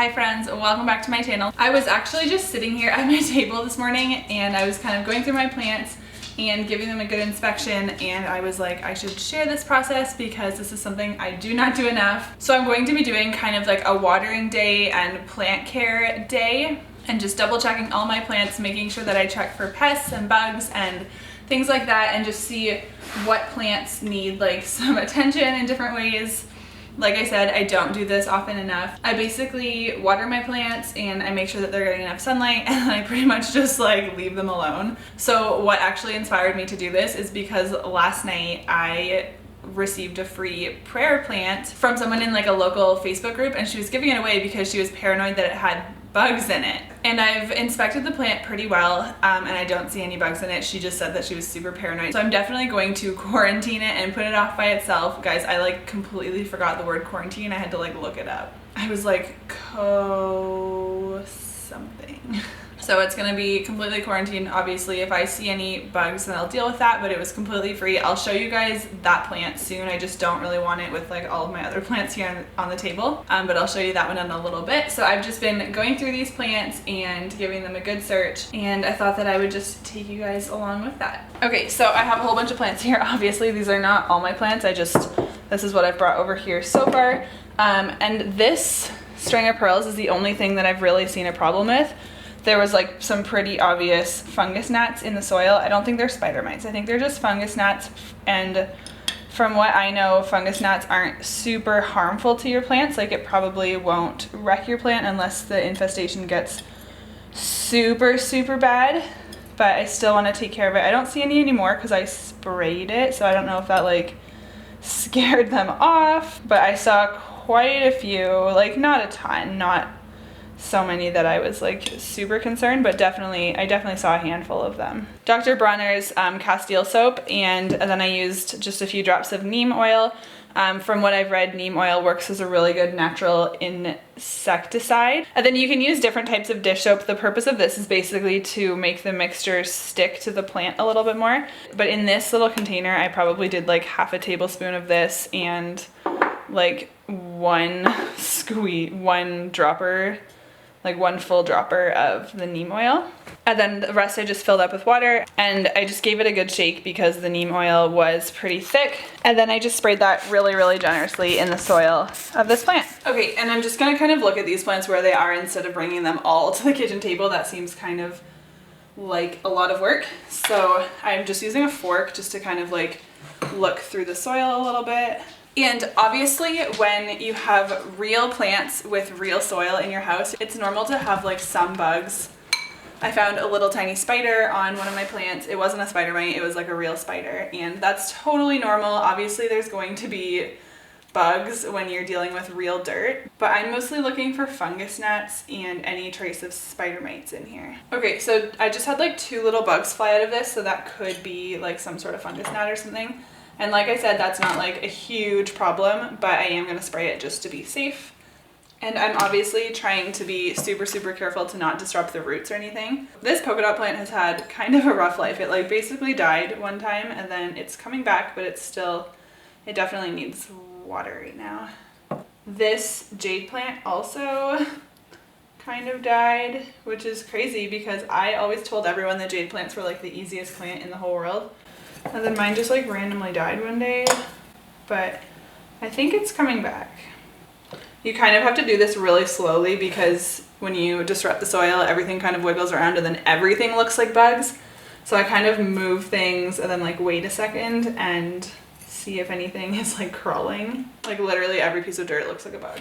Hi friends, welcome back to my channel. I was actually just sitting here at my table this morning and I was kind of going through my plants and giving them a good inspection, and I was like, I should share this process because this is something I do not do enough. So I'm going to be doing kind of like a watering day and plant care day and just double checking all my plants, making sure that I check for pests and bugs and things like that, and just see what plants need like some attention in different ways. Like I said, I don't do this often enough. I basically water my plants and I make sure that they're getting enough sunlight, and then I pretty much just like leave them alone. So what actually inspired me to do this is because last night I received a free prayer plant from someone in like a local Facebook group, and she was giving it away because she was paranoid that it had bugs in it. And I've inspected the plant pretty well, and I don't see any bugs in it. She just said that she was super paranoid. So I'm definitely going to quarantine it and put it off by itself. Guys, I like completely forgot the word quarantine. I had to like look it up. I was like, something. So it's gonna be completely quarantined. Obviously, if I see any bugs, then I'll deal with that, but it was completely free. I'll show you guys that plant soon. I just don't really want it with like all of my other plants here on the table, but I'll show you that one in a little bit. So I've just been going through these plants and giving them a good search, and I thought that I would just take you guys along with that. Okay, so I have a whole bunch of plants here. Obviously, these are not all my plants. This is what I've brought over here so far. And this string of pearls is the only thing that I've really seen a problem with. There was like some pretty obvious fungus gnats in the soil. I don't think they're spider mites. I think they're just fungus gnats. And from what I know, fungus gnats aren't super harmful to your plants. Like, it probably won't wreck your plant unless the infestation gets super, super bad. But I still want to take care of it. I don't see any anymore because I sprayed it. So I don't know if that like scared them off. But I saw quite a few, like not a ton, not so many that I was like super concerned, but I definitely saw a handful of them. Dr. Bronner's Castile soap, and then I used just a few drops of neem oil. From what I've read, neem oil works as a really good natural insecticide. And then you can use different types of dish soap. The purpose of this is basically to make the mixture stick to the plant a little bit more. But in this little container, I probably did like half a tablespoon of this and like one full dropper of the neem oil. And then the rest I just filled up with water, and I just gave it a good shake because the neem oil was pretty thick. And then I just sprayed that really, really generously in the soil of this plant. Okay, and I'm just gonna kind of look at these plants where they are instead of bringing them all to the kitchen table. That seems kind of like a lot of work. So I'm just using a fork just to kind of like look through the soil a little bit. And obviously when you have real plants with real soil in your house, it's normal to have like some bugs. I found a little tiny spider on one of my plants. It wasn't a spider mite, it was like a real spider, and that's totally normal. Obviously there's going to be bugs when you're dealing with real dirt, but I'm mostly looking for fungus gnats and any trace of spider mites in here. Okay, so I just had like 2 little bugs fly out of this, so that could be like some sort of fungus gnat or something. And like I said, that's not like a huge problem, but I am gonna spray it just to be safe. And I'm obviously trying to be super, super careful to not disrupt the roots or anything. This polka dot plant has had kind of a rough life. It like basically died one time, and then it's coming back, but it definitely needs water right now. This jade plant also kind of died, which is crazy because I always told everyone that jade plants were like the easiest plant in the whole world. And then mine just like randomly died one day, but I think it's coming back. You kind of have to do this really slowly because when you disrupt the soil, everything kind of wiggles around and then everything looks like bugs. So I kind of move things and then like wait a second and see if anything is like crawling. Like literally every piece of dirt looks like a bug.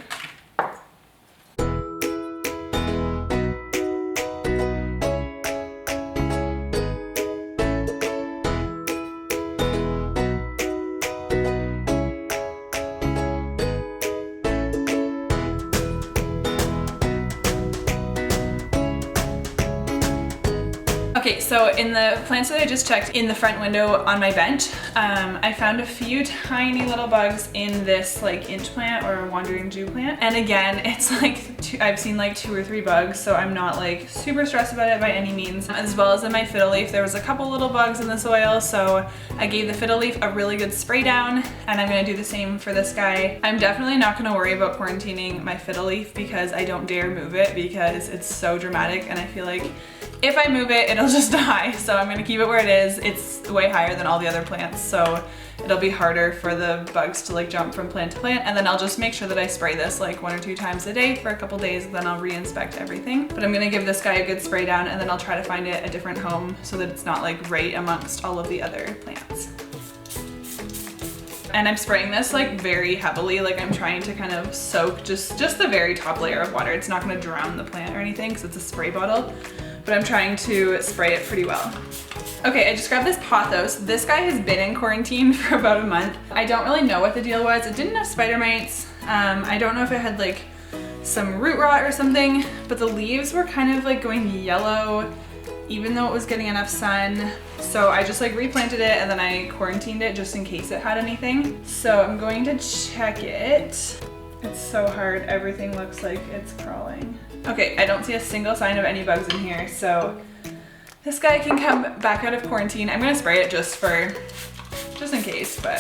Okay, Okay, so in the plants that I just checked in the front window on my bench, I found a few tiny little bugs in this like inch plant or wandering Jew plant. And again, it's like I've seen like 2 or 3 bugs, so I'm not like super stressed about it by any means. As well as in my fiddle leaf, there was a couple little bugs in the soil, so I gave the fiddle leaf a really good spray down, and I'm gonna do the same for this guy. I'm definitely not gonna worry about quarantining my fiddle leaf because I don't dare move it because it's so dramatic, and I feel like if I move it, it'll just die. So I'm gonna keep it where it is. It's way higher than all the other plants, so it'll be harder for the bugs to like jump from plant to plant. And then I'll just make sure that I spray this like 1 or 2 times a day for a couple days, then I'll re-inspect everything. But I'm gonna give this guy a good spray down, and then I'll try to find it a different home so that it's not like right amongst all of the other plants. And I'm spraying this like very heavily, like I'm trying to kind of soak just the very top layer of water. It's not gonna drown the plant or anything because it's a spray bottle, but I'm trying to spray it pretty well. Okay, I just grabbed this pothos. This guy has been in quarantine for about a month. I don't really know what the deal was. It didn't have spider mites. I don't know if it had like some root rot or something, but the leaves were kind of like going yellow even though it was getting enough sun. So I just like replanted it and then I quarantined it just in case it had anything. So I'm going to check it. It's so hard. Everything looks like it's crawling. Okay, I don't see a single sign of any bugs in here, so this guy can come back out of quarantine. I'm gonna spray it just in case, but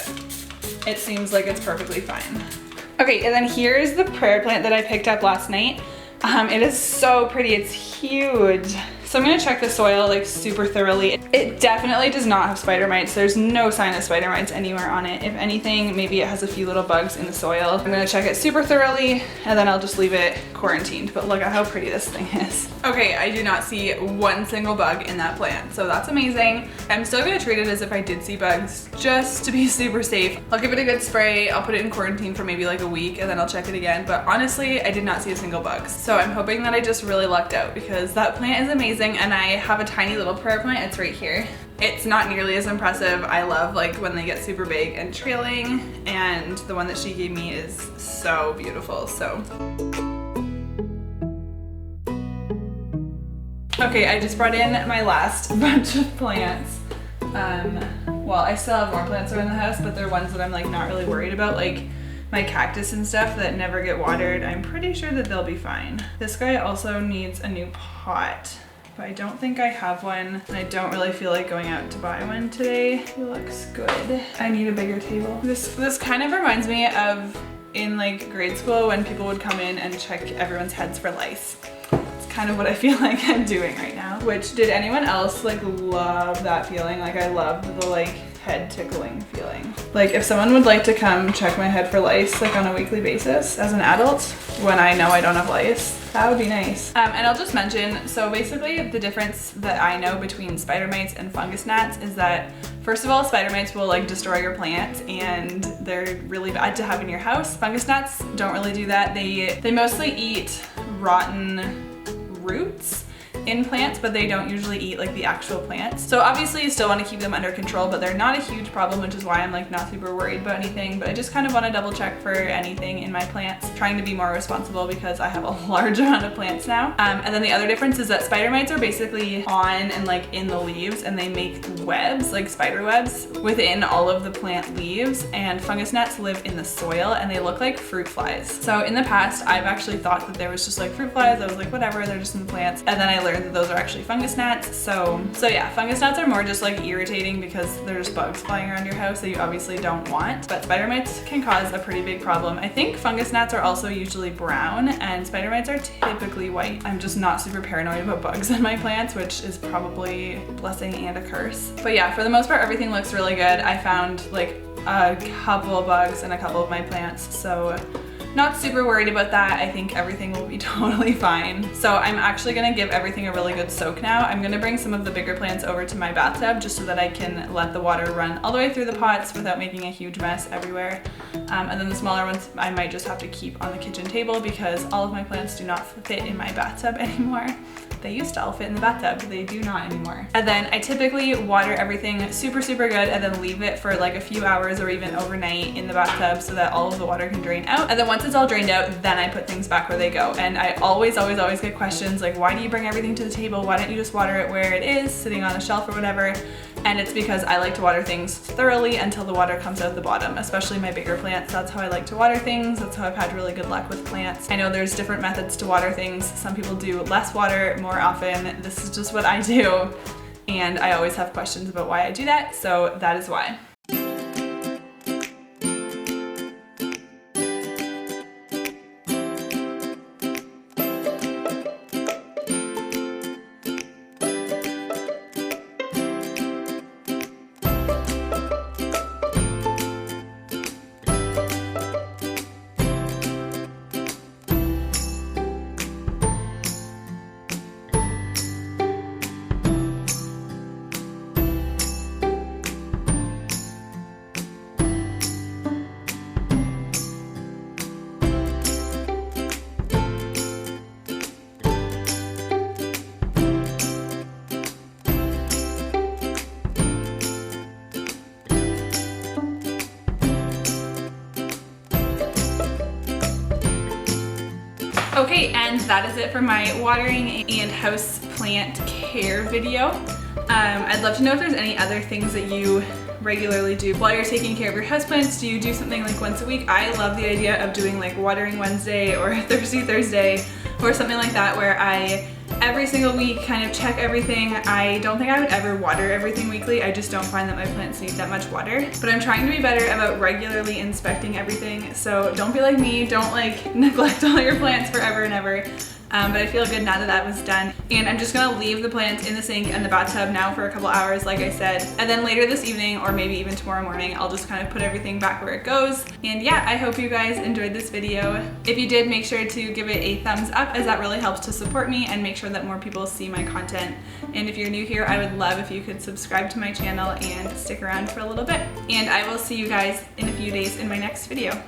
it seems like it's perfectly fine. Okay, and then here's the prayer plant that I picked up last night. It is so pretty, it's huge. So I'm gonna check the soil like super thoroughly. It definitely does not have spider mites. There's no sign of spider mites anywhere on it. If anything, maybe it has a few little bugs in the soil. I'm gonna check it super thoroughly and then I'll just leave it quarantined. But look at how pretty this thing is. Okay, I do not see 1 single bug in that plant, so that's amazing. I'm still gonna treat it as if I did see bugs just to be super safe. I'll give it a good spray. I'll put it in quarantine for maybe like a week and then I'll check it again. But honestly, I did not see a single bug. So I'm hoping that I just really lucked out because that plant is amazing. And I have a tiny little prayer plant. It's right here. It's not nearly as impressive. I love like when they get super big and trailing, and the one that she gave me is so beautiful. So okay, I just brought in my last bunch of plants. Well, I still have more plants around the house, but they're ones that I'm like not really worried about, like my cactus and stuff that never get watered. I'm pretty sure that they'll be fine. This guy also needs a new pot, but I don't think I have one, and I don't really feel like going out to buy one today. He looks good. I need a bigger table. This kind of reminds me of in like grade school when people would come in and check everyone's heads for lice. It's kind of what I feel like I'm doing right now. Which, did anyone else like love that feeling? Like I loved the like head tickling feeling. Like if someone would like to come check my head for lice like on a weekly basis as an adult when I know I don't have lice, that would be nice. And I'll just mention, so basically the difference that I know between spider mites and fungus gnats is that first of all, spider mites will like destroy your plants and they're really bad to have in your house. Fungus gnats don't really do that. They mostly eat rotten roots in plants, but they don't usually eat like the actual plants. So obviously you still want to keep them under control, but they're not a huge problem, which is why I'm like not super worried about anything. But I just kind of want to double check for anything in my plants, trying to be more responsible because I have a large amount of plants now. And then the other difference is that spider mites are basically on and like in the leaves, and they make webs, like spider webs, within all of the plant leaves, and fungus gnats live in the soil and they look like fruit flies. So in the past, I've actually thought that there was just like fruit flies. I was like, whatever, they're just in the plants. And then I learned that those are actually fungus gnats. So yeah, fungus gnats are more just like irritating because there's bugs flying around your house that you obviously don't want. But spider mites can cause a pretty big problem. I think fungus gnats are also usually brown and spider mites are typically white. I'm just not super paranoid about bugs in my plants, which is probably a blessing and a curse. But yeah, for the most part, everything looks really good. I found like a couple of bugs in a couple of my plants, so not super worried about that. I think everything will be totally fine. So I'm actually gonna give everything a really good soak now. I'm gonna bring some of the bigger plants over to my bathtub just so that I can let the water run all the way through the pots without making a huge mess everywhere. And then the smaller ones I might just have to keep on the kitchen table because all of my plants do not fit in my bathtub anymore. They used to all fit in the bathtub, they do not anymore. And then I typically water everything super good and then leave it for like a few hours or even overnight in the bathtub so that all of the water can drain out. And then once once it's all drained out, then I put things back where they go. And I always get questions like, why do you bring everything to the table? Why don't you just water it where it is, sitting on a shelf or whatever? And it's because I like to water things thoroughly until the water comes out the bottom, especially my bigger plants. That's how I like to water things. That's how I've had really good luck with plants. I know there's different methods to water things. Some people do less water more often. This is just what I do. And I always have questions about why I do that, so that is why. Okay, and that is it for my watering and house plant care video. I'd love to know if there's any other things that you regularly do while you're taking care of your houseplants. Do you do something like once a week? I love the idea of doing like watering Wednesday or Thirsty Thursday or something like that, where I every single week kind of check everything. I don't think I would ever water everything weekly. I just don't find that my plants need that much water. But I'm trying to be better about regularly inspecting everything. So don't be like me. Don't like neglect all your plants forever and ever. But I feel good now that that was done. And I'm just gonna leave the plants in the sink and the bathtub now for a couple hours, like I said. And then later this evening, or maybe even tomorrow morning, I'll just kind of put everything back where it goes. And yeah, I hope you guys enjoyed this video. If you did, make sure to give it a thumbs up, as that really helps to support me and make sure that more people see my content. And if you're new here, I would love if you could subscribe to my channel and stick around for a little bit. And I will see you guys in a few days in my next video.